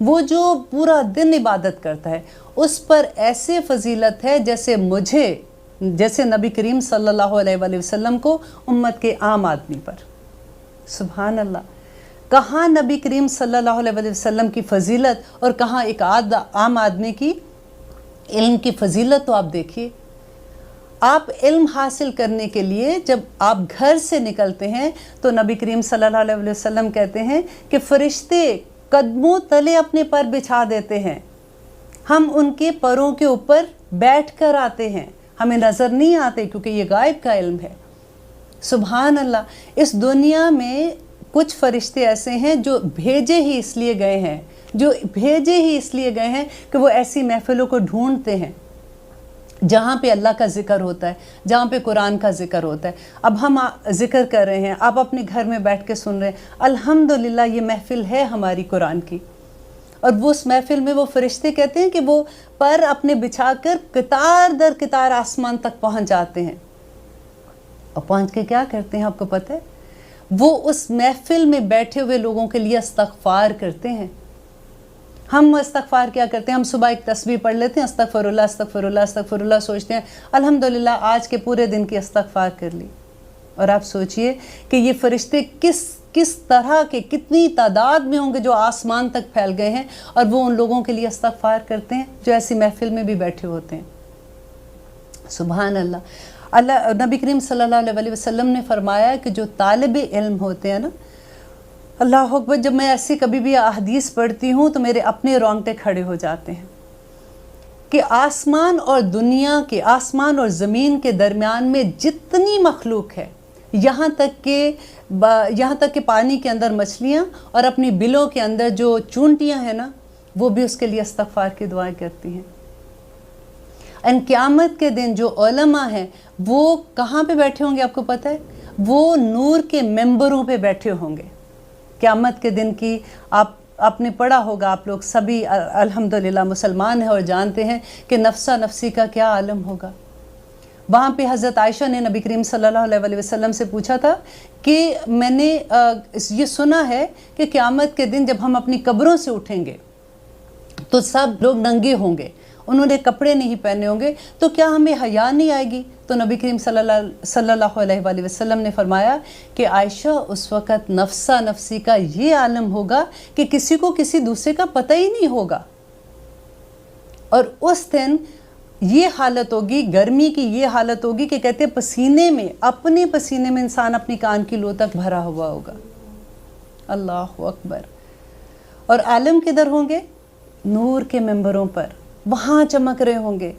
وہ جو پورا دن عبادت کرتا ہے اس پر ایسے فضیلت ہے جیسے نبی کریم صلی اللہ علیہ وآلہ وسلم کو امت کے عام آدمی پر۔ سبحان اللہ، کہاں نبی کریم صلی اللہ علیہ وآلہ وسلم کی فضیلت اور کہاں ایک عام آدمی کی علم کی فضیلت۔ تو آپ دیکھیے، آپ علم حاصل کرنے کے لیے جب آپ گھر سے نکلتے ہیں تو نبی کریم صلی اللہ علیہ وسلم کہتے ہیں کہ فرشتے قدموں تلے اپنے پر بچھا دیتے ہیں، ہم ان کے پروں کے اوپر بیٹھ کر آتے ہیں، ہمیں نظر نہیں آتے کیونکہ یہ غائب کا علم ہے۔ سبحان اللہ، اس دنیا میں کچھ فرشتے ایسے ہیں جو بھیجے ہی اس لیے گئے ہیں کہ وہ ایسی محفلوں کو ڈھونڈتے ہیں جہاں پہ اللہ کا ذکر ہوتا ہے، جہاں پہ قرآن کا ذکر ہوتا ہے۔ اب ہم ذکر کر رہے ہیں، آپ اپنے گھر میں بیٹھ کے سن رہے ہیں، الحمدللہ یہ محفل ہے ہماری قرآن کی، اور وہ اس محفل میں وہ فرشتے کہتے ہیں کہ وہ پر اپنے بچھا کر قطار در قطار آسمان تک پہنچ جاتے ہیں، اور پہنچ کے کیا کرتے ہیں آپ کو پتہ ہے؟ وہ اس محفل میں بیٹھے ہوئے لوگوں کے لیے استغفار کرتے ہیں۔ ہم استغفار کیا کرتے ہیں؟ ہم صبح ایک تسبیح پڑھ لیتے ہیں، استغفر اللہ استغفر اللہ استغفر اللہ، سوچتے ہیں الحمدللہ آج کے پورے دن کی استغفار کر لی، اور آپ سوچئے کہ یہ فرشتے کس طرح کے، کتنی تعداد میں ہوں گے جو آسمان تک پھیل گئے ہیں، اور وہ ان لوگوں کے لیے استغفار کرتے ہیں جو ایسی محفل میں بھی بیٹھے ہوتے ہیں۔ سبحان اللہ، نبی کریم صلی اللہ علیہ وسلم نے فرمایا کہ جو طالب علم ہوتے ہیں نا، اللہ اکبر، جب میں ایسی کبھی بھی احادیث پڑھتی ہوں تو میرے اپنے رونگٹے کھڑے ہو جاتے ہیں کہ آسمان اور زمین کے درمیان میں جتنی مخلوق ہے، یہاں تک کہ پانی کے اندر مچھلیاں اور اپنی بلوں کے اندر جو چونٹیاں ہیں نا، وہ بھی اس کے لیے استغفار کی دعائیں کرتی ہیں۔ قیامت کے دن جو علماء ہیں وہ کہاں پہ بیٹھے ہوں گے آپ کو پتہ ہے؟ وہ نور کے ممبروں پہ بیٹھے ہوں گے۔ قیامت کے دن کی آپ نے پڑھا ہوگا، آپ لوگ سبھی الحمدللہ مسلمان ہیں اور جانتے ہیں کہ نفسا نفسی کا کیا عالم ہوگا۔ وہاں پہ حضرت عائشہ نے نبی کریم صلی اللہ علیہ وسلم سے پوچھا تھا کہ میں نے یہ سنا ہے کہ قیامت کے دن جب ہم اپنی قبروں سے اٹھیں گے تو سب لوگ ننگے ہوں گے، انہوں نے کپڑے نہیں پہنے ہوں گے، تو کیا ہمیں حیا نہیں آئے گی؟ تو نبی کریم صلی اللہ علیہ وآلہ وسلم نے فرمایا کہ عائشہ اس وقت نفسا نفسی کا یہ عالم ہوگا کہ کسی کو کسی دوسرے کا پتہ ہی نہیں ہوگا، اور اس دن یہ حالت ہوگی، گرمی کی یہ حالت ہوگی کہ کہتے اپنے پسینے میں انسان اپنی کان کی لو تک بھرا ہوا ہوگا۔ اللہ اکبر۔ اور عالم کدھر ہوں گے؟ نور کے ممبروں پر، وہاں چمک رہے ہوں گے۔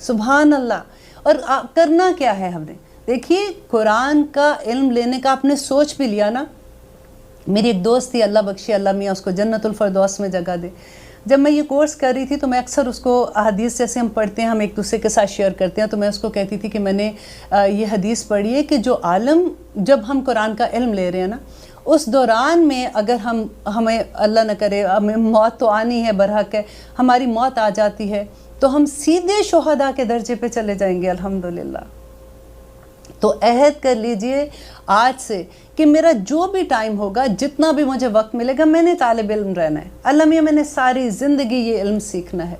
سبحان اللہ۔ اور کرنا کیا ہے ہم نے؟ دیکھیے، قرآن کا علم لینے کا آپ نے سوچ بھی لیا نا۔ میری ایک دوست تھی، اللہ بخشی، اللہ میاں اس کو جنت الفردوس میں جگہ دے، جب میں یہ کورس کر رہی تھی تو میں اکثر اس کو حدیث جیسے ہم پڑھتے ہیں، ہم ایک دوسرے کے ساتھ شیئر کرتے ہیں، تو میں اس کو کہتی تھی کہ میں نے یہ حدیث پڑھی ہے کہ جو عالم، جب ہم قرآن کا علم لے رہے ہیں نا، اس دوران میں اگر ہمیں اللہ نہ کرے، ہمیں موت تو آنی ہے، برحق ہے، ہماری موت آ جاتی ہے تو ہم سیدھے شہداء کے درجے پہ چلے جائیں گے الحمدللہ۔ تو عہد کر لیجئے آج سے کہ میرا جو بھی ٹائم ہوگا، جتنا بھی مجھے وقت ملے گا، میں نے طالب علم رہنا ہے۔ اللہ میاں میں نے ساری زندگی یہ علم سیکھنا ہے۔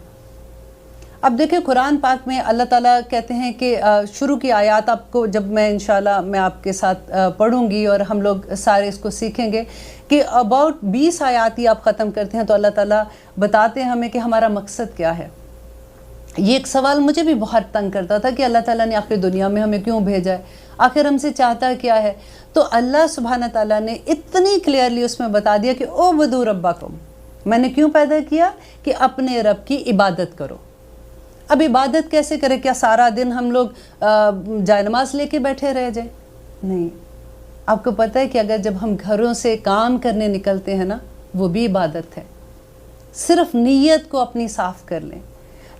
اب دیکھیں قرآن پاک میں اللہ تعالیٰ کہتے ہیں کہ شروع کی آیات آپ کو جب میں انشاءاللہ میں آپ کے ساتھ پڑھوں گی اور ہم لوگ سارے اس کو سیکھیں گے کہ about 20 آیات ہی آپ ختم کرتے ہیں تو اللہ تعالیٰ بتاتے ہیں ہمیں کہ ہمارا مقصد کیا ہے۔ یہ ایک سوال مجھے بھی بہت تنگ کرتا تھا کہ اللہ تعالیٰ نے آخر دنیا میں ہمیں کیوں بھیجا ہے، آخر ہم سے چاہتا کیا ہے؟ تو اللہ سبحانہ تعالیٰ نے اتنی کلیئرلی اس میں بتا دیا کہ اعبدوا ربکم، میں نے کیوں پیدا کیا؟ کہ اپنے رب کی عبادت کرو۔ اب عبادت کیسے کرے؟ کیا سارا دن ہم لوگ جائے نماز لے کے بیٹھے رہ جائیں؟ نہیں۔ آپ کو پتہ ہے کہ اگر جب ہم گھروں سے کام کرنے نکلتے ہیں نا، وہ بھی عبادت ہے۔ صرف نیت کو اپنی صاف کر لیں۔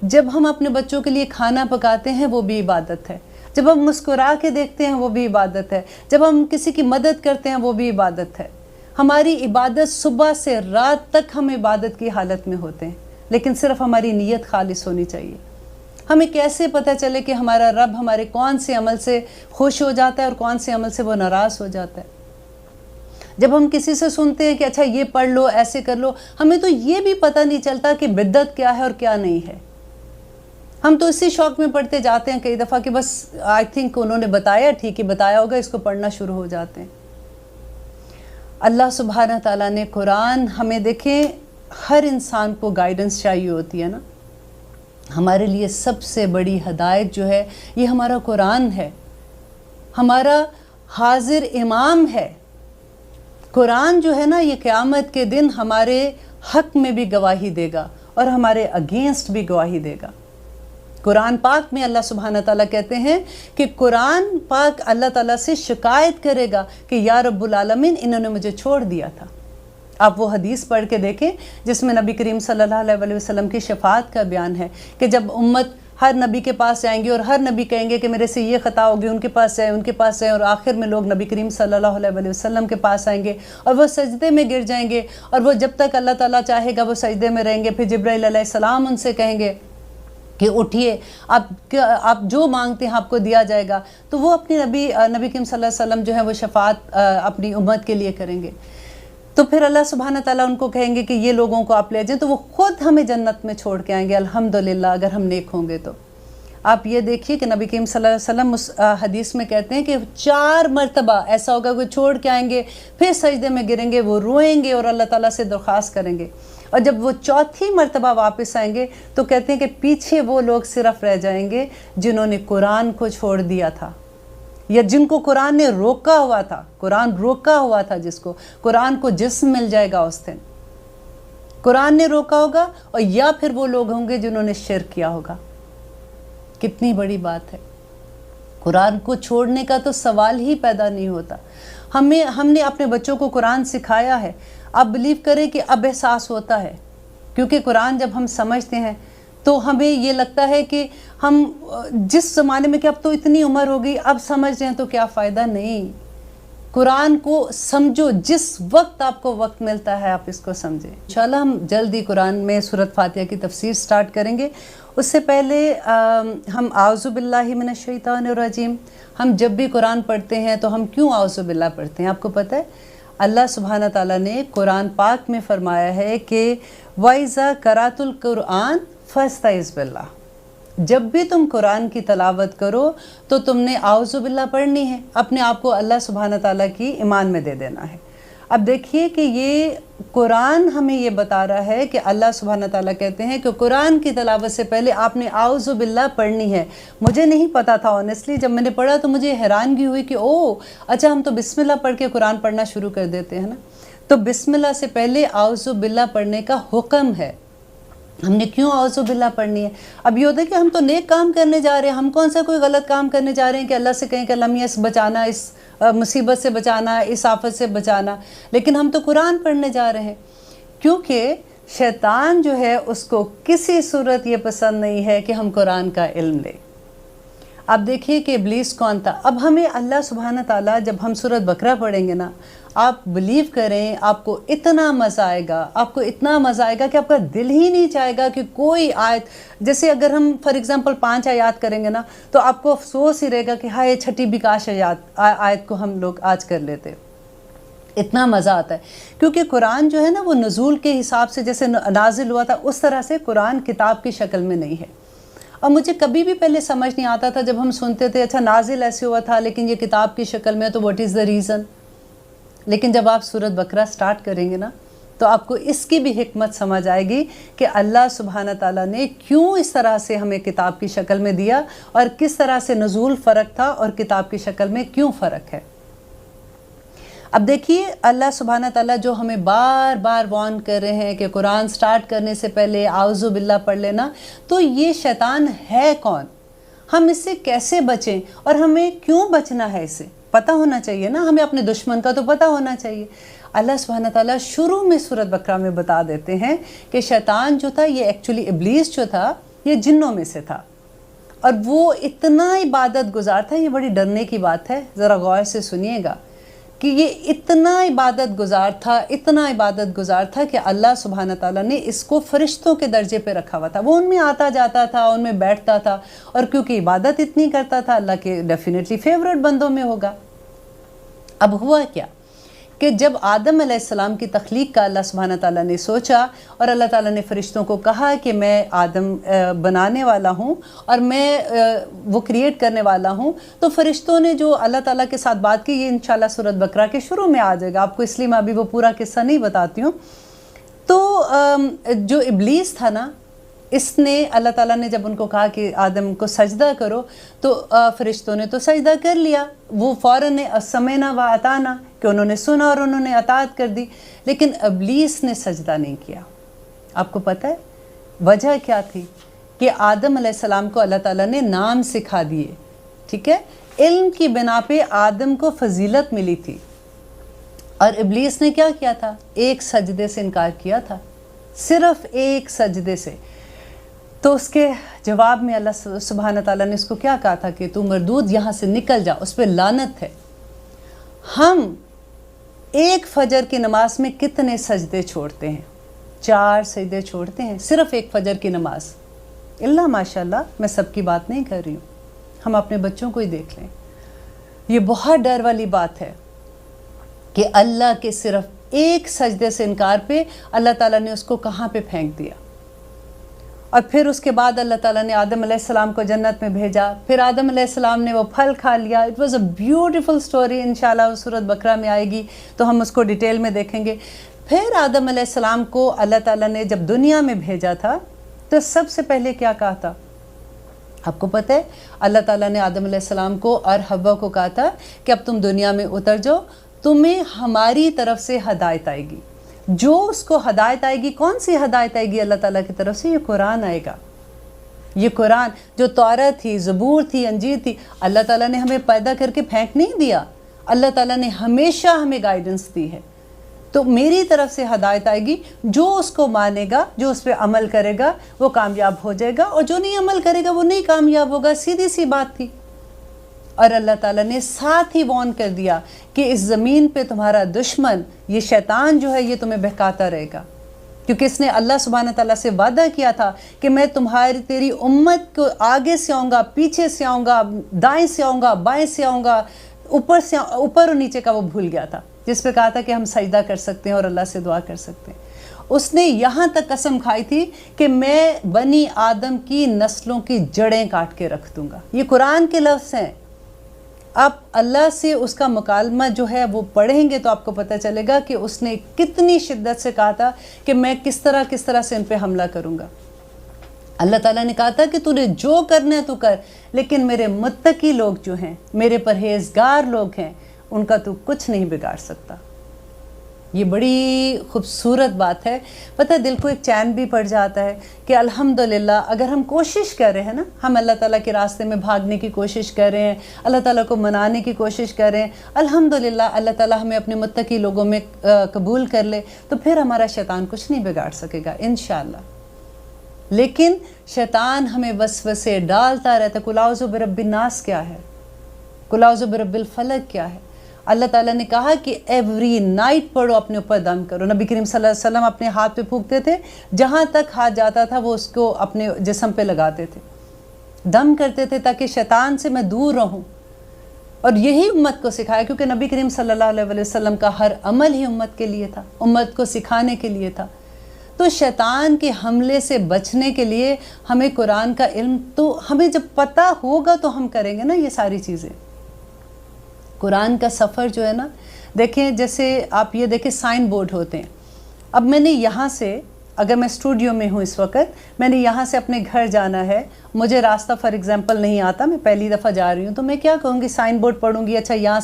جب ہم اپنے بچوں کے لیے کھانا پکاتے ہیں وہ بھی عبادت ہے۔ جب ہم مسکرا کے دیکھتے ہیں وہ بھی عبادت ہے۔ جب ہم کسی کی مدد کرتے ہیں وہ بھی عبادت ہے۔ ہماری عبادت صبح سے رات تک ہم عبادت کی حالت میں ہوتے ہیں، لیکن صرف ہماری نیت خالص ہونی چاہیے۔ ہمیں کیسے پتہ چلے کہ ہمارا رب ہمارے کون سے عمل سے خوش ہو جاتا ہے اور کون سے عمل سے وہ ناراض ہو جاتا ہے؟ جب ہم کسی سے سنتے ہیں کہ اچھا یہ پڑھ لو، ایسے کر لو، ہمیں تو یہ بھی پتہ نہیں چلتا کہ بدعت کیا ہے اور کیا نہیں ہے. ہم تو اسی شوق میں پڑھتے جاتے ہیں کئی دفعہ کہ بس آئی تھنک انہوں نے بتایا، ٹھیک ہے بتایا ہوگا، اس کو پڑھنا شروع ہو جاتے ہیں. اللہ سبحانہ تعالیٰ نے قرآن ہمیں، دیکھیں ہر انسان کو گائیڈنس چاہیے ہوتی ہے نا. ہمارے لیے سب سے بڑی ہدایت جو ہے یہ ہمارا قرآن ہے، ہمارا حاضر امام ہے. قرآن جو ہے نا یہ قیامت کے دن ہمارے حق میں بھی گواہی دے گا اور ہمارے اگینسٹ بھی گواہی دے گا. قرآن پاک میں اللہ سبحانہ تعالیٰ کہتے ہیں کہ قرآن پاک اللہ تعالیٰ سے شکایت کرے گا کہ یا رب العالمین انہوں نے مجھے چھوڑ دیا تھا. آپ وہ حدیث پڑھ کے دیکھیں جس میں نبی کریم صلی اللہ علیہ وسلم کی شفاعت کا بیان ہے کہ جب امت ہر نبی کے پاس جائیں گے اور ہر نبی کہیں گے کہ میرے سے یہ خطا ہوگی، ان کے پاس جائیں، ان کے پاس جائیں، اور آخر میں لوگ نبی کریم صلی اللہ علیہ وسلم کے پاس آئیں گے اور وہ سجدے میں گر جائیں گے، اور وہ جب تک اللہ تعالیٰ چاہے گا وہ سجدے میں رہیں گے. پھر جبرائیل علیہ السلام ان سے کہیں گے کہ اٹھیے، آپ جو مانگتے ہیں آپ کو دیا جائے گا. تو وہ اپنی نبی کریم صلی اللہ علیہ وسلم جو ہے وہ شفاعت اپنی امت کے لیے کریں گے. تو پھر اللہ سبحانہ تعالیٰ ان کو کہیں گے کہ یہ لوگوں کو آپ لے جائیں، تو وہ خود ہمیں جنت میں چھوڑ کے آئیں گے الحمدللہ اگر ہم نیک ہوں گے. تو آپ یہ دیکھیے کہ نبی کریم صلی اللہ علیہ وسلم اس حدیث میں کہتے ہیں کہ 4 مرتبہ ایسا ہوگا کہ چھوڑ کے آئیں گے، پھر سجدے میں گریں گے، وہ روئیں گے اور اللہ تعالیٰ سے درخواست کریں گے. اور جب وہ 4تھی مرتبہ واپس آئیں گے تو کہتے ہیں کہ پیچھے وہ لوگ صرف رہ جائیں گے جنہوں نے قرآن کو چھوڑ دیا تھا، یا جن کو قرآن نے روکا ہوا تھا. قرآن روکا ہوا تھا، جس کو قرآن کو جسم مل جائے گا اس دن. قرآن نے روکا ہوگا، اور یا پھر وہ لوگ ہوں گے جنہوں نے شرک کیا ہوگا. کتنی بڑی بات ہے. قرآن کو چھوڑنے کا تو سوال ہی پیدا نہیں ہوتا. ہم نے اپنے بچوں کو قرآن سکھایا ہے. آپ بلیو کریں کہ اب احساس ہوتا ہے، کیونکہ قرآن جب ہم سمجھتے ہیں تو ہمیں یہ لگتا ہے کہ ہم جس زمانے میں کہ اب تو اتنی عمر ہو گئی، اب سمجھ رہے ہیں تو کیا فائدہ. نہیں، قرآن کو سمجھو، جس وقت آپ کو وقت ملتا ہے آپ اس کو سمجھیں. انشاءاللہ ہم جلدی قرآن میں سورۃ فاتحہ کی تفسیر سٹارٹ کریں گے. اس سے پہلے ہم اعوذ باللہ من الشیطان الرجیم، ہم جب بھی قرآن پڑھتے ہیں تو ہم کیوں اعوذ باللہ پڑھتے ہیں؟ آپ کو پتہ ہے اللہ سبحانہ تعالیٰ نے قرآن پاک میں فرمایا ہے کہ وَإِذَا قَرَأْتُ الْقُرْآنَ فَاسْتَعِذْ بِاللَّهِ، جب بھی تم قرآن کی تلاوت کرو تو تم نے اعوذ باللہ پڑھنی ہے، اپنے آپ کو اللہ سبحانہ تعالیٰ کی ایمان میں دے دینا ہے. اب دیکھیے کہ یہ قرآن ہمیں یہ بتا رہا ہے کہ اللہ سبحانہ تعالیٰ کہتے ہیں کہ قرآن کی تلاوت سے پہلے آپ نے اعوذ باللہ پڑھنی ہے. مجھے نہیں پتا تھا آنیسٹلی، جب میں نے پڑھا تو مجھے حیرانگی ہوئی کہ اچھا ہم تو بسم اللہ پڑھ کے قرآن پڑھنا شروع کر دیتے ہیں نا. تو بسم اللہ سے پہلے اعوذ باللہ پڑھنے کا حکم ہے. ہم نے کیوں اعوذ باللہ پڑھنی ہے؟ اب یہ ہوتا ہے کہ ہم تو نیک کام کرنے جا رہے ہیں، ہم کون سا کوئی غلط کام کرنے جا رہے ہیں کہ اللہ سے کہیں کہ اللہ میاں بچانا، اس مصیبت سے بچانا، اس آفت سے بچانا. لیکن ہم تو قرآن پڑھنے جا رہے ہیں، کیونکہ شیطان جو ہے اس کو کسی صورت یہ پسند نہیں ہے کہ ہم قرآن کا علم لیں. اب دیکھیے کہ ابلیس کون تھا. اب ہمیں اللہ سبحانہ تعالیٰ جب ہم سورۃ بقرہ پڑھیں گے نا، آپ بلیو کریں آپ کو اتنا مزہ آئے گا، آپ کو اتنا مزہ آئے گا کہ آپ کا دل ہی نہیں چاہے گا کہ کوئی آیت، جیسے اگر ہم فار ایگزامپل 5 آیات کریں گے نا تو آپ کو افسوس ہی رہے گا کہ ہائے 6ٹھی بھی کاش آیت کو ہم لوگ آج کر لیتے. اتنا مزہ آتا ہے کیونکہ قرآن جو ہے نا وہ نزول کے حساب سے جیسے نازل ہوا تھا اس طرح سے قرآن کتاب کی شکل میں نہیں ہے. اور مجھے کبھی بھی پہلے سمجھ نہیں آتا تھا جب ہم سنتے تھے اچھا نازل ایسے ہوا تھا لیکن یہ کتاب کی شکل میں، تو واٹ از دا ریزن. لیکن جب آپ سورۃ بقرہ سٹارٹ کریں گے نا تو آپ کو اس کی بھی حکمت سمجھ آئے گی کہ اللہ سبحانہ تعالیٰ نے کیوں اس طرح سے ہمیں کتاب کی شکل میں دیا، اور کس طرح سے نزول فرق تھا اور کتاب کی شکل میں کیوں فرق ہے. اب دیکھیے اللہ سبحانہ تعالیٰ جو ہمیں بار بار وارن کر رہے ہیں کہ قرآن سٹارٹ کرنے سے پہلے اعوذ باللہ پڑھ لینا، تو یہ شیطان ہے کون، ہم اس سے کیسے بچیں، اور ہمیں کیوں بچنا ہے، اسے پتہ ہونا چاہیے نا. ہمیں اپنے دشمن کا تو پتہ ہونا چاہیے. اللہ سبحانہ تعالیٰ شروع میں سورۃ بقرہ میں بتا دیتے ہیں کہ شیطان جو تھا یہ ایکچولی ابلیس جو تھا یہ جنوں میں سے تھا، اور وہ اتنا عبادت گزار تھا. یہ بڑی ڈرنے کی بات ہے، ذرا غور سے سنیے گا کہ یہ اتنا عبادت گزار تھا کہ اللہ سبحانہ تعالیٰ نے اس کو فرشتوں کے درجے پہ رکھا ہوا تھا. وہ ان میں آتا جاتا تھا، ان میں بیٹھتا تھا، اور کیونکہ عبادت اتنی کرتا تھا اللہ کے ڈیفینیٹلی فیورٹ بندوں میں ہوگا. اب ہوا کیا کہ جب آدم علیہ السلام کی تخلیق کا اللہ سبحانہ تعالیٰ نے سوچا اور اللہ تعالیٰ نے فرشتوں کو کہا کہ میں آدم بنانے والا ہوں اور میں وہ کریٹ کرنے والا ہوں، تو فرشتوں نے جو اللہ تعالیٰ کے ساتھ بات کی، یہ انشاءاللہ سورۃ بقرہ کے شروع میں آ جائے گا آپ کو، اس لیے میں ابھی وہ پورا قصہ نہیں بتاتی ہوں۔ تو جو ابلیس تھا نا، اس نے اللہ تعالیٰ نے جب ان کو کہا کہ آدم کو سجدہ کرو، تو فرشتوں نے تو سجدہ کر لیا، وہ فوراً سمعنا و اطعنا کہ انہوں نے سنا اور انہوں نے اطاعت کر دی، لیکن ابلیس نے سجدہ نہیں کیا۔ آپ کو پتہ ہے وجہ کیا تھی؟ کہ آدم علیہ السلام کو اللہ تعالیٰ نے نام سکھا دیے، ٹھیک ہے، علم کی بنا پہ آدم کو فضیلت ملی تھی، اور ابلیس نے کیا کیا تھا؟ ایک سجدے سے انکار کیا تھا، صرف ایک سجدے سے۔ تو اس کے جواب میں اللہ سبحانہ تعالیٰ نے اس کو کیا کہا تھا کہ تو مردود، یہاں سے نکل جا، اس پہ لعنت ہے۔ ہم ایک فجر کی نماز میں کتنے سجدے چھوڑتے ہیں؟ 4 سجدے چھوڑتے ہیں، صرف ایک فجر کی نماز۔ اللہ ماشاءاللہ، میں سب کی بات نہیں کر رہی ہوں، ہم اپنے بچوں کو ہی دیکھ لیں۔ یہ بہت ڈر والی بات ہے کہ اللہ کے صرف ایک سجدے سے انکار پہ اللہ تعالیٰ نے اس کو کہاں پہ پھینک دیا۔ اور پھر اس کے بعد اللہ تعالیٰ نے آدم علیہ السلام کو جنت میں بھیجا، پھر آدم علیہ السلام نے وہ پھل کھا لیا۔ It was a beautiful story, انشاءاللہ سورۃ بقرہ میں آئے گی تو ہم اس کو ڈیٹیل میں دیکھیں گے۔ پھر آدم علیہ السلام کو اللہ تعالیٰ نے جب دنیا میں بھیجا تھا تو سب سے پہلے کیا کہا تھا؟ آپ کو پتہ ہے اللہ تعالیٰ نے آدم علیہ السلام کو اور حوا کو کہا تھا کہ اب تم دنیا میں اتر جاؤ، تمہیں ہماری طرف سے ہدایت آئے گی۔ جو اس کو ہدایت آئے گی، کون سی ہدایت آئے گی اللہ تعالیٰ کی طرف سے؟ یہ قرآن آئے گا۔ یہ قرآن جو تورات تھی، زبور تھی، انجیل تھی، اللہ تعالیٰ نے ہمیں پیدا کر کے پھینک نہیں دیا، اللہ تعالیٰ نے ہمیشہ ہمیں گائیڈنس دی ہے۔ تو میری طرف سے ہدایت آئے گی، جو اس کو مانے گا، جو اس پہ عمل کرے گا وہ کامیاب ہو جائے گا، اور جو نہیں عمل کرے گا وہ نہیں کامیاب ہوگا، سیدھی سی بات تھی۔ اور اللہ تعالیٰ نے ساتھ ہی وارن کر دیا کہ اس زمین پہ تمہارا دشمن یہ شیطان جو ہے یہ تمہیں بہکاتا رہے گا، کیونکہ اس نے اللہ سبحانہ تعالیٰ سے وعدہ کیا تھا کہ میں تیری امت کو آگے سے آؤں گا، پیچھے سے آؤں گا، دائیں سے آؤں گا، بائیں سے آؤں گا، اوپر اور نیچے کا وہ بھول گیا تھا، جس پہ کہا تھا کہ ہم سجدہ کر سکتے ہیں اور اللہ سے دعا کر سکتے ہیں۔ اس نے یہاں تک قسم کھائی تھی کہ میں بنی آدم کی نسلوں کی جڑیں کاٹ کے رکھ دوں گا۔ یہ قرآن کے لفظ ہیں۔ آپ اللہ سے اس کا مکالمہ جو ہے وہ پڑھیں گے تو آپ کو پتہ چلے گا کہ اس نے کتنی شدت سے کہا تھا کہ میں کس طرح سے ان پہ حملہ کروں گا۔ اللہ تعالیٰ نے کہا تھا کہ تو نے جو کرنا ہے تو کر، لیکن میرے متقی لوگ جو ہیں، میرے پرہیزگار لوگ ہیں، ان کا تو کچھ نہیں بگاڑ سکتا۔ یہ بڑی خوبصورت بات ہے، پتہ دل کو ایک چین بھی پڑ جاتا ہے کہ الحمدللہ اگر ہم کوشش کر رہے ہیں نا، ہم اللہ تعالیٰ کے راستے میں بھاگنے کی کوشش کر رہے ہیں، اللہ تعالیٰ کو منانے کی کوشش کر رہے ہیں، الحمدللہ اللہ تعالیٰ ہمیں اپنے متقی لوگوں میں قبول کر لے تو پھر ہمارا شیطان کچھ نہیں بگاڑ سکے گا انشاءاللہ۔ لیکن شیطان ہمیں وسوسے ڈالتا رہتا ہے۔ قل اعوذ برب الناس کیا ہے؟ قل اعوذ برب الفلق کیا ہے؟ اللہ تعالیٰ نے کہا کہ ایوری نائٹ پڑھو، اپنے اوپر دم کرو۔ نبی کریم صلی اللہ علیہ وسلم اپنے ہاتھ پہ پھونکتے تھے، جہاں تک ہاتھ جاتا تھا وہ اس کو اپنے جسم پہ لگاتے تھے، دم کرتے تھے تاکہ شیطان سے میں دور رہوں۔ اور یہی امت کو سکھایا، کیونکہ نبی کریم صلی اللہ علیہ وسلم کا ہر عمل ہی امت کے لیے تھا، امت کو سکھانے کے لیے تھا۔ تو شیطان کے حملے سے بچنے کے لیے ہمیں قرآن کا علم، تو ہمیں جب پتہ ہوگا تو ہم کریں گے نا یہ ساری چیزیں۔ قرآن کا سفر جو ہے نا، دیکھیں جیسے آپ یہ دیکھیں سائن بورڈ ہوتے ہیں۔ اب میں نے یہاں سے، اگر میں اسٹوڈیو میں ہوں اس وقت، میں نے یہاں سے اپنے گھر جانا ہے، مجھے راستہ فار ایگزامپل نہیں آتا، میں پہلی دفعہ جا رہی ہوں، تو میں کیا کہوں گی؟ سائن بورڈ پڑھوں گی، اچھا یہاں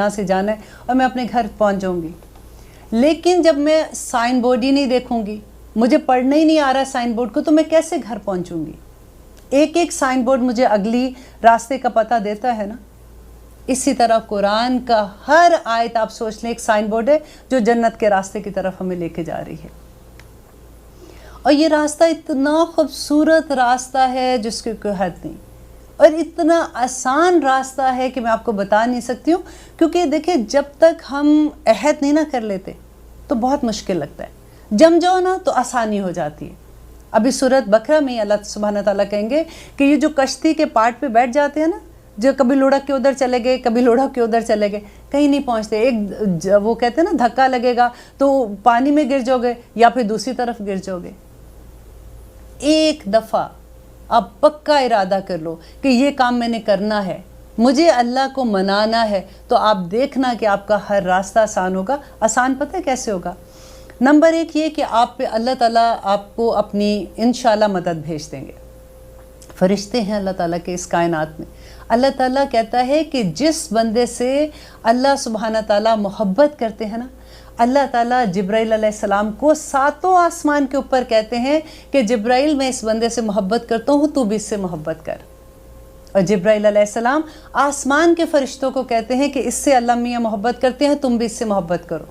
سے جانا ہے، اور میں اپنے گھر پہنچ جاؤں گی۔ لیکن جب میں سائن بورڈ ہی نہیں دیکھوں گی، مجھے پڑھنا ہی نہیں آ رہا سائن بورڈ کو، تو میں کیسے گھر پہنچوں گی؟ ایک سائن بورڈ مجھے اگلی راستے کا پتہ دیتا ہے نا۔ اسی طرح قرآن کا ہر آیت آپ سوچ لیں ایک سائن بورڈ ہے جو جنت کے راستے کی طرف ہمیں لے کے جا رہی ہے۔ اور یہ راستہ اتنا خوبصورت راستہ ہے جس کی کوئی حد نہیں، اور اتنا آسان راستہ ہے کہ میں آپ کو بتا نہیں سکتی ہوں، کیونکہ دیکھیں جب تک ہم عہد نہیں نہ کر لیتے تو بہت مشکل لگتا ہے، جم جاؤ نا تو آسانی ہو جاتی ہے۔ ابھی سورۃ بقرہ میں اللہ سبحانہ تعالیٰ کہیں گے کہ یہ جو کشتی کے پارٹ پہ بیٹھ جاتے ہیں نا، جو کبھی لڑک کے ادھر چلے گئے، کبھی لڑک کے ادھر چلے گئے، کہیں نہیں پہنچتے. ایک وہ کہتے ہیں نا دھکا لگے گا تو پانی میں گر جاؤ گے یا پھر دوسری طرف گر جاؤ گے. ایک دفعہ آپ پکا ارادہ کر لو کہ یہ کام میں نے کرنا ہے، مجھے اللہ کو منانا ہے، تو آپ دیکھنا کہ آپ کا ہر راستہ آسان ہوگا. آسان پتہ ہے کیسے ہوگا؟ نمبر ایک یہ کہ آپ پہ اللہ تعالیٰ آپ کو اپنی انشاءاللہ مدد بھیج دیں گے. فرشتے ہیں اللہ تعالیٰ کے اس کائنات میں. اللہ تعالیٰ کہتا ہے کہ جس بندے سے اللہ سبحانہ تعالیٰ محبت کرتے ہیں نا، اللہ تعالیٰ جبرائیل علیہ السلام کو 7 آسمان کے اوپر کہتے ہیں کہ جبرائیل میں اس بندے سے محبت کرتا ہوں، تو بھی اس سے محبت کر. اور جبرائیل علیہ السلام آسمان کے فرشتوں کو کہتے ہیں کہ اس سے اللہ میاں محبت کرتے ہیں، تم بھی اس سے محبت کرو.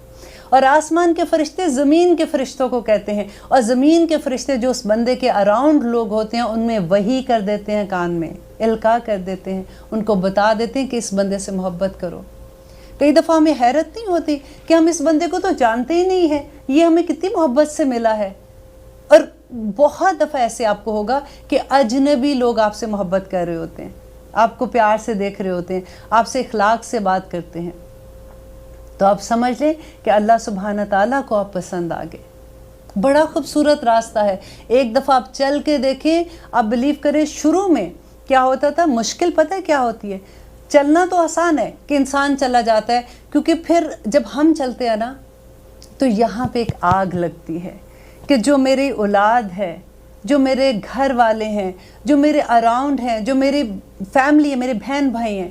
اور آسمان کے فرشتے زمین کے فرشتوں کو کہتے ہیں، اور زمین کے فرشتے جو اس بندے کے اراؤنڈ لوگ ہوتے ہیں ان میں وحی کر دیتے ہیں، کان میں القاء کر دیتے ہیں، ان کو بتا دیتے ہیں کہ اس بندے سے محبت کرو. کئی دفعہ ہمیں حیرت نہیں ہوتی کہ ہم اس بندے کو تو جانتے ہی نہیں ہیں، یہ ہمیں کتنی محبت سے ملا ہے. اور بہت دفعہ ایسے آپ کو ہوگا کہ اجنبی لوگ آپ سے محبت کر رہے ہوتے ہیں، آپ کو پیار سے دیکھ رہے ہوتے ہیں، آپ سے اخلاق سے بات کرتے ہیں، تو آپ سمجھ لیں کہ اللہ سبحانہ تعالیٰ کو آپ پسند آ گئے. بڑا خوبصورت راستہ ہے. ایک دفعہ آپ چل کے دیکھیں، آپ بلیو کریں شروع میں کیا ہوتا تھا، مشکل پتہ ہے کیا ہوتی ہے؟ چلنا تو آسان ہے کہ انسان چلا جاتا ہے، کیونکہ پھر جب ہم چلتے ہیں نا تو یہاں پہ ایک آگ لگتی ہے کہ جو میری اولاد ہے، جو میرے گھر والے ہیں، جو میرے اراؤنڈ ہیں، جو میری فیملی ہے، میرے بہن بھائی ہیں،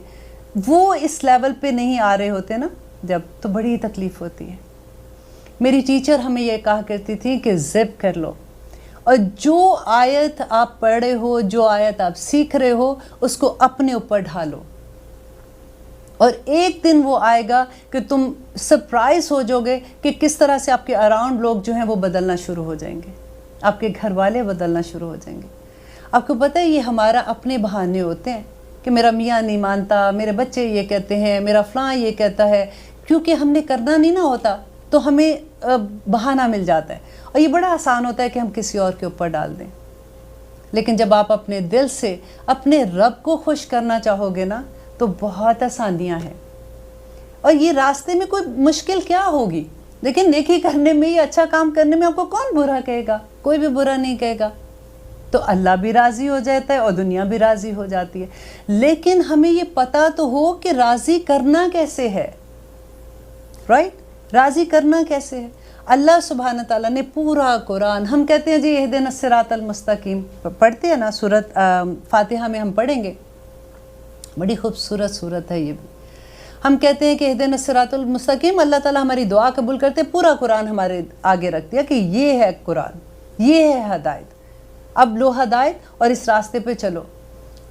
وہ اس لیول پہ نہیں آ رہے ہوتے نا جب، تو بڑی تکلیف ہوتی ہے. میری ٹیچر ہمیں یہ کہا کرتی تھی کہ زپ کر لو، اور جو آیت آپ پڑھ رہے ہو، جو آیت آپ سیکھ رہے ہو، اس کو اپنے اوپر ڈھالو. اور ایک دن وہ آئے گا کہ تم سرپرائز ہو جاؤ گے کہ کس طرح سے آپ کے اراؤنڈ لوگ جو ہیں وہ بدلنا شروع ہو جائیں گے، آپ کے گھر والے بدلنا شروع ہو جائیں گے. آپ کو پتہ ہے یہ ہمارا اپنے بہانے ہوتے ہیں کہ میرا میاں نہیں مانتا، میرے بچے یہ کہتے ہیں، میرا فلاں یہ کہتا ہے، کیونکہ ہم نے کرنا نہیں نہ ہوتا تو ہمیں بہانہ مل جاتا ہے، اور یہ بڑا آسان ہوتا ہے کہ ہم کسی اور کے اوپر ڈال دیں. لیکن جب آپ اپنے دل سے اپنے رب کو خوش کرنا چاہو گے نا تو بہت آسانیاں ہیں. اور یہ راستے میں کوئی مشکل کیا ہوگی، لیکن نیکی کرنے میں، یہ اچھا کام کرنے میں آپ کو کون برا کہے گا؟ کوئی بھی برا نہیں کہے گا. تو اللہ بھی راضی ہو جاتا ہے اور دنیا بھی راضی ہو جاتی ہے. لیکن ہمیں یہ پتہ تو ہو کہ راضی کرنا کیسے ہے، رائٹ؟ راضی کرنا کیسے ہے؟ اللہ سبحانہ تعالیٰ نے پورا قرآن، ہم کہتے ہیں جی اہدنا الصراط المستقیم پڑھتے ہیں نا، سورۃ فاتحہ میں ہم پڑھیں گے، بڑی خوبصورت صورت ہے یہ بھی. ہم کہتے ہیں کہ اہدنا الصراط المستقیم، اللہ تعالیٰ ہماری دعا قبول کرتے، پورا قرآن ہمارے آگے رکھ دیا کہ یہ ہے قرآن، یہ ہے ہدایت، اب لو ہدایت اور اس راستے پہ چلو.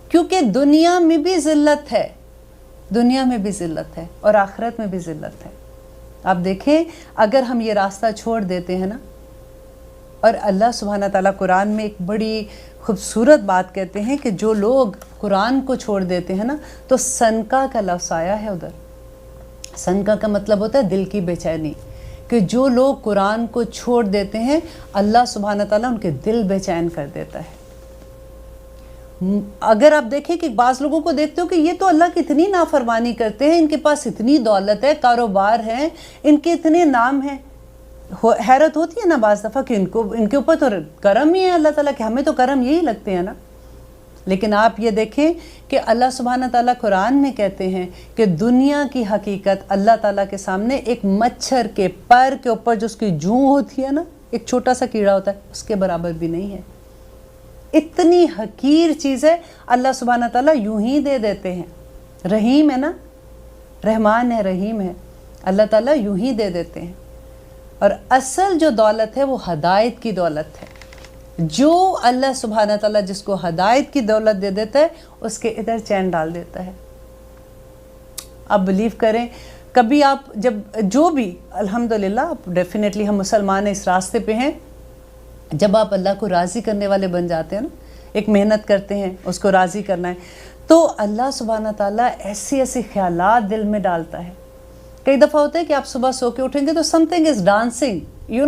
کیونکہ دنیا میں بھی ذلت ہے، دنیا میں بھی ذلت ہے اور آخرت میں بھی ذلت ہے. آپ دیکھیں اگر ہم یہ راستہ چھوڑ دیتے ہیں نا، اور اللہ سبحانہ تعالیٰ قرآن میں ایک بڑی خوبصورت بات کہتے ہیں کہ جو لوگ قرآن کو چھوڑ دیتے ہیں نا تو سنکا کا لفظ آیا ہے ادھر. سنکا کا مطلب ہوتا ہے دل کی بے چینی، کہ جو لوگ قرآن کو چھوڑ دیتے ہیں اللہ سبحانہ تعالیٰ ان کے دل بے چین کر دیتا ہے. اگر آپ دیکھیں کہ بعض لوگوں کو دیکھتے ہو کہ یہ تو اللہ کی اتنی نافرمانی کرتے ہیں، ان کے پاس اتنی دولت ہے، کاروبار ہیں، ان کے اتنے نام ہیں، حیرت ہوتی ہے نا بعض دفعہ کہ ان کے اوپر تو کرم ہی ہے اللہ تعالیٰ کے، ہمیں تو کرم یہی لگتے ہیں نا. لیکن آپ یہ دیکھیں کہ اللہ سبحانہ تعالیٰ قرآن میں کہتے ہیں کہ دنیا کی حقیقت اللہ تعالیٰ کے سامنے ایک مچھر کے پر کے اوپر جو اس کی جوں ہوتی ہے نا، ایک چھوٹا سا کیڑا ہوتا ہے، اس کے برابر بھی نہیں ہے. اتنی حقیر چیز ہے، اللہ سبحانہ تعالیٰ یوں ہی دے دیتے ہیں. رحیم ہے نا، رحمان ہے، رحیم ہے، اللہ تعالیٰ یوں ہی دے دیتے ہیں. اور اصل جو دولت ہے وہ ہدایت کی دولت ہے. جو اللہ سبحانہ تعالیٰ جس کو ہدایت کی دولت دے دیتا ہے اس کے ادھر چین ڈال دیتا ہے. آپ بلیو کریں، کبھی آپ جب جو بھی الحمدللہ ڈیفینیٹلی ہم مسلمان اس راستے پہ ہیں، جب آپ اللہ کو راضی کرنے والے بن جاتے ہیں نا، ایک محنت کرتے ہیں اس کو راضی کرنا ہے، تو اللہ سبحانہ تعالیٰ ایسی ایسی خیالات دل میں ڈالتا ہے. کئی دفعہ ہوتا ہے کہ آپ صبح سو کے اٹھیں گے تو سم تھنگ از ڈانسنگ،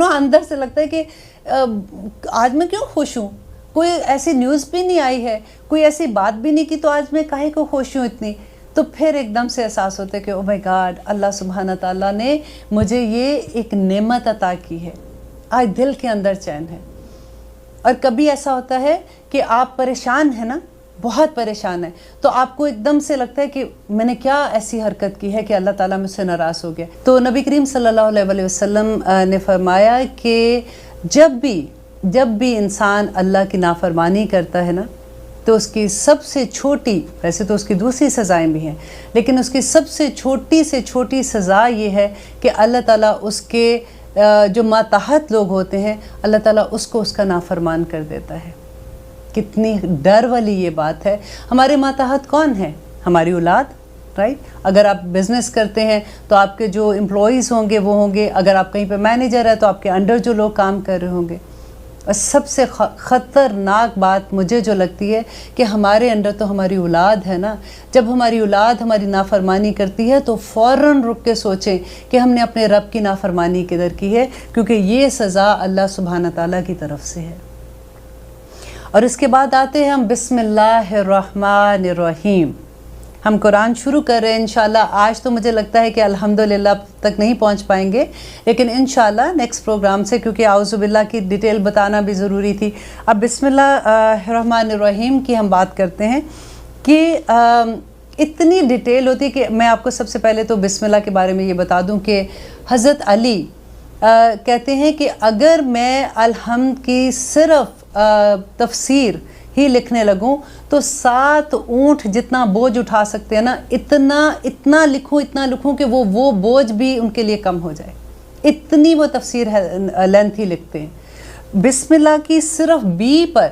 اندر سے لگتا ہے کہ آج میں کیوں خوش ہوں، کوئی ایسی نیوز بھی نہیں آئی ہے, کوئی ایسی بات بھی نہیں کی, تو آج میں کاہے کو خوش ہوں اتنی. تو پھر ایک دم سے احساس ہوتا ہے کہ او مائی گاڈ, اللہ سبحانہ تعالیٰ نے مجھے یہ ایک نعمت عطا کی ہے. آج دل کے اندر چین ہے. اور کبھی ایسا ہوتا ہے کہ آپ پریشان ہیں نا, بہت پریشان ہے, تو آپ کو ایک دم سے لگتا ہے کہ میں نے کیا ایسی حرکت کی ہے کہ اللہ تعالیٰ مجھ سے ناراض ہو گیا. تو نبی کریم صلی اللہ علیہ وسلم نے فرمایا کہ جب بھی انسان اللہ کی نافرمانی کرتا ہے نا, تو اس کی سب سے چھوٹی, ویسے تو اس کی دوسری سزائیں بھی ہیں, لیکن اس کی سب سے چھوٹی سزا یہ ہے کہ اللہ تعالیٰ اس کے جو ماتحت لوگ ہوتے ہیں, اللہ تعالیٰ اس کو اس کا نافرمان کر دیتا ہے. کتنی ڈر والی یہ بات ہے. ہمارے ماتحت کون ہیں؟ ہماری اولاد, رائٹ. اگر آپ بزنس کرتے ہیں تو آپ کے جو امپلائیز ہوں گے وہ ہوں گے. اگر آپ کہیں پہ مینیجر ہے تو آپ کے انڈر جو لوگ کام کر رہے ہوں گے. اور سب سے خطرناک بات مجھے جو لگتی ہے کہ ہمارے انڈر تو ہماری اولاد ہے نا. جب ہماری اولاد ہماری نافرمانی کرتی ہے تو فوراً رک کے سوچیں کہ ہم نے اپنے رب کی نافرمانی کدھر کی ہے, کیونکہ یہ سزا اللہ سبحانہ تعالیٰ کی طرف سے ہے. اور اس کے بعد آتے ہیں ہم بسم اللہ الرحمن الرحیم. ہم قرآن شروع کر رہے ہیں انشاءاللہ. آج تو مجھے لگتا ہے کہ الحمدللہ تک نہیں پہنچ پائیں گے, لیکن انشاءاللہ نیکسٹ پروگرام سے, کیونکہ اعوذ باللہ کی ڈیٹیل بتانا بھی ضروری تھی. اب بسم اللہ الرحمن الرحیم کی ہم بات کرتے ہیں کہ اتنی ڈیٹیل ہوتی ہے کہ میں آپ کو سب سے پہلے تو بسم اللہ کے بارے میں یہ بتا دوں کہ حضرت علی کہتے ہیں کہ اگر میں الحمد کی صرف تفسیر ہی لکھنے لگوں تو 7 اونٹ جتنا بوجھ اٹھا سکتے ہیں نا, اتنا لکھوں کہ وہ بوجھ بھی ان کے لیے کم ہو جائے. اتنی وہ تفسیر ہے, لینتھی لکھتے ہیں. بسم اللہ کی صرف بی پر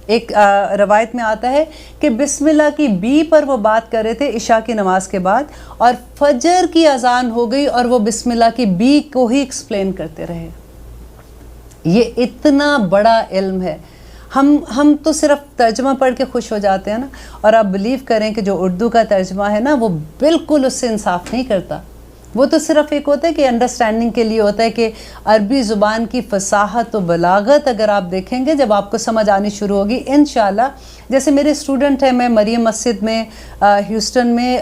ایک روایت میں آتا ہے کہ بسم اللہ کی بی پر وہ بات کر رہے تھے عشاء کی نماز کے بعد, اور فجر کی اذان ہو گئی اور وہ بسم اللہ کی بی کو ہی ایکسپلین کرتے رہے. یہ اتنا بڑا علم ہے. ہم تو صرف ترجمہ پڑھ کے خوش ہو جاتے ہیں نا, اور آپ بلیو کریں کہ جو اردو کا ترجمہ ہے نا وہ بالکل اس سے انصاف نہیں کرتا. وہ تو صرف ایک ہوتا ہے کہ انڈرسٹینڈنگ کے لیے ہوتا ہے کہ عربی زبان کی فصاحت و بلاغت اگر آپ دیکھیں گے, جب آپ کو سمجھ آنی شروع ہوگی انشاءاللہ. جیسے میرے اسٹوڈنٹ ہیں, میں مریم مسجد میں ہیوسٹن میں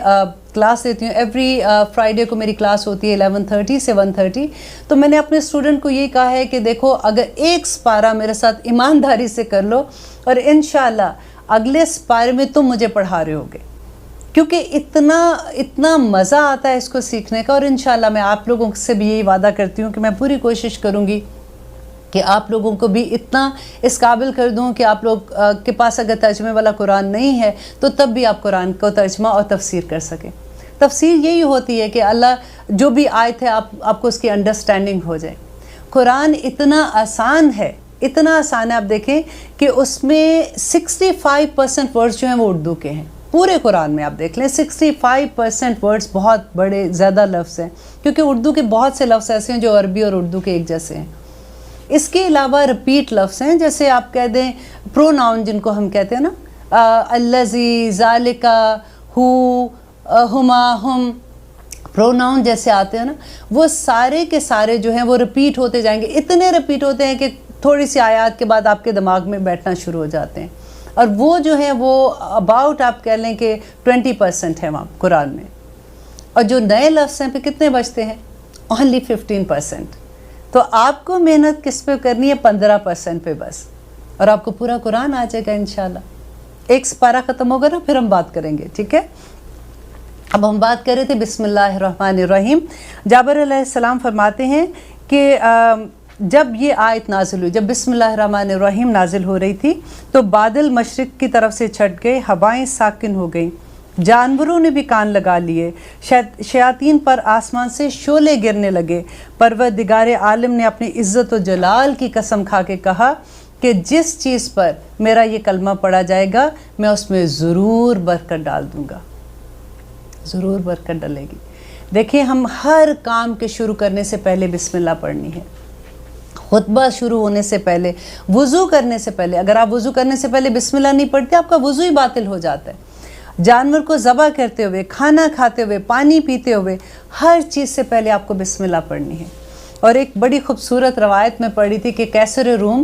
کلاس دیتی ہوں. ایوری فرائیڈے کو میری کلاس ہوتی ہے 11:30 سے 1:30. تو میں نے اپنے اسٹوڈنٹ کو یہ کہا ہے کہ دیکھو, اگر ایک سپارہ میرے ساتھ ایمانداری سے کر لو, اور انشاءاللہ اگلے سپارے میں تم مجھے پڑھا رہے ہوگے, کیونکہ اتنا مزہ آتا ہے اس کو سیکھنے کا. اور انشاءاللہ میں آپ لوگوں سے بھی یہی وعدہ کرتی ہوں کہ میں پوری کوشش کروں گی کہ آپ لوگوں کو بھی اتنا اس قابل کر دوں کہ آپ لوگ کے پاس اگر ترجمے والا قرآن نہیں ہے تو تب بھی آپ قرآن کو ترجمہ اور تفسیر کر سکیں. تفسیر یہی ہوتی ہے کہ اللہ جو بھی آیت ہے آپ کو اس کی انڈرسٹینڈنگ ہو جائے. قرآن اتنا آسان ہے, آپ دیکھیں کہ اس میں 65% ورڈز جو ہیں وہ اردو کے ہیں. پورے قرآن میں آپ دیکھ لیں 65% ورڈز بہت بڑے زیادہ لفظ ہیں, کیونکہ اردو کے بہت سے لفظ ایسے ہیں جو عربی اور اردو کے ایک جیسے ہیں. اس کے علاوہ رپیٹ لفظ ہیں, جیسے آپ کہہ دیں پروناؤن جن کو ہم کہتے ہیں نا, الذی, ذالکا, ہو, ہما, ہم, پروناؤن جیسے آتے ہیں نا, وہ سارے کے سارے جو ہیں وہ رپیٹ ہوتے جائیں گے. اتنے رپیٹ ہوتے ہیں کہ تھوڑی سی آیات کے بعد آپ کے دماغ میں بیٹھنا شروع ہو جاتے ہیں. اور وہ جو ہیں وہ اباؤٹ آپ کہہ لیں کہ 20% ہے وہاں قرآن میں. اور جو نئے لفظ ہیں پہ کتنے بچتے ہیں؟ اونلی 15%. تو آپ کو محنت کس پہ کرنی ہے؟ 15% پہ بس, اور آپ کو پورا قرآن آ جائے گا انشاءاللہ. ایک سپارہ ختم ہوگا نا, پھر ہم بات کریں گے, ٹھیک ہے. اب ہم بات کر رہے تھے بسم اللہ الرحمن الرحیم. جابر علیہ السلام فرماتے ہیں کہ جب یہ آیت نازل ہوئی, جب بسم اللہ الرحمن الرحیم نازل ہو رہی تھی تو بادل مشرق کی طرف سے چھٹ گئے, ہوائیں ساکن ہو گئیں, جانوروں نے بھی کان لگا لیے, شیاطین پر آسمان سے شعلے گرنے لگے. پروردگار عالم نے اپنی عزت و جلال کی قسم کھا کے کہا کہ جس چیز پر میرا یہ کلمہ پڑھا جائے گا میں اس میں ضرور برکت ڈال دوں گا, ضرور برکت ڈلے گی. دیکھیں, ہم ہر کام کے شروع کرنے سے پہلے بسم اللہ پڑھنی ہے. خطبہ شروع ہونے سے پہلے, وضو کرنے سے پہلے, اگر آپ وضو کرنے سے پہلے بسم اللہ نہیں پڑھتے آپ کا وضو ہی باطل ہو جاتا ہے. جانور کو ذبح کرتے ہوئے, کھانا کھاتے ہوئے, پانی پیتے ہوئے, ہر چیز سے پہلے آپ کو بسم اللہ پڑھنی ہے. اور ایک بڑی خوبصورت روایت میں پڑھی تھی کہ قیصر روم